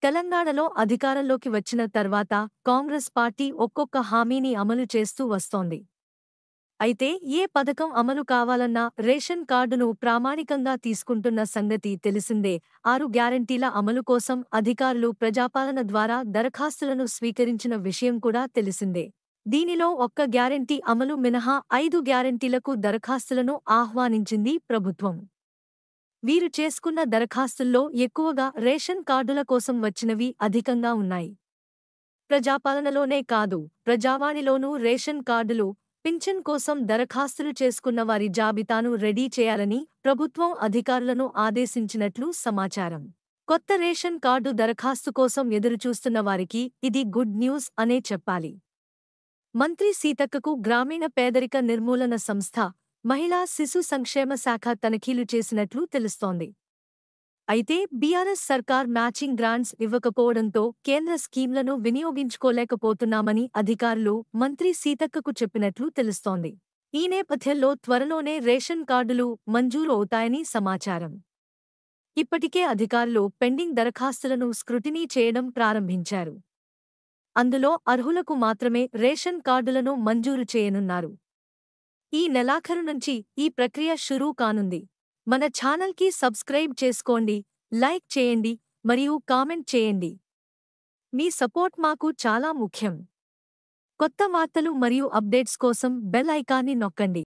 తెలంగాణలో అధికారంలోకి వచ్చిన తర్వాత కాంగ్రెస్ పార్టీ ఒక్కొక్క హామీని అమలు చేస్తూ వస్తోంది. అయితే ఏ పథకం అమలు కావాలన్నా రేషన్ కార్డును ప్రామాణికంగా తీసుకుంటున్న సంగతి తెలిసిందే. 6 గ్యారంటీల అమలు కోసం అధికారులు ప్రజాపాలన ద్వారా దరఖాస్తులను స్వీకరించిన విషయం కూడా తెలిసిందే. దీనిలో ఒక్క గ్యారంటీ అమలు మినహా 5 గ్యారంటీలకు దరఖాస్తులను ఆహ్వానించింది ప్రభుత్వం. వీరు చేసుకున్న దరఖాస్తుల్లో ఎక్కువగా రేషన్ కార్డుల కోసం వచ్చినవి అధికంగా ఉన్నాయి. ప్రజాపాలనలోనే కాదు, ప్రజావాణిలోనూ రేషన్ కార్డులు, పింఛన్ కోసం దరఖాస్తులు చేసుకున్న వారి జాబితాను రెడీ చేయాలని ప్రభుత్వం అధికారులను ఆదేశించినట్లు సమాచారం. కొత్త రేషన్ కార్డు దరఖాస్తు కోసం ఎదురుచూస్తున్న వారికి ఇది గుడ్ న్యూస్ అనే చెప్పాలి. మంత్రి సీతక్కకు గ్రామీణ పేదరిక నిర్మూలన సంస్థ, మహిళా శిశు సంక్షేమ శాఖ తనిఖీలు చేసినట్లు తెలుస్తోంది. అయితే బీఆర్ఎస్ సర్కార్ మ్యాచింగ్ గ్రాంట్స్ ఇవ్వకపోవడంతో కేంద్ర స్కీంలను వినియోగించుకోలేకపోతున్నామని అధికారులు మంత్రి సీతక్కకు చెప్పినట్లు తెలుస్తోంది. ఈ నేపథ్యంలో త్వరలోనే రేషన్ కార్డులు మంజూరు అవుతాయని సమాచారం. ఇప్పటికే అధికారులు పెండింగ్ దరఖాస్తులను స్క్రూటినీ చేయడం ప్రారంభించారు. అందులో అర్హులకు మాత్రమే రేషన్ కార్డులను మంజూరు చేయనున్నారు. ఈ నెలాఖరు నుంచి ఈ ప్రక్రియ షురూ కానుంది. మన ఛానల్కి సబ్స్క్రైబ్ చేసుకోండి, లైక్ చేయండి మరియు కామెంట్ చేయండి. మీ సపోర్ట్ మాకు చాలా ముఖ్యం. కొత్త వార్తలు మరియు అప్డేట్స్ కోసం బెల్ ఐకాన్ని నొక్కండి.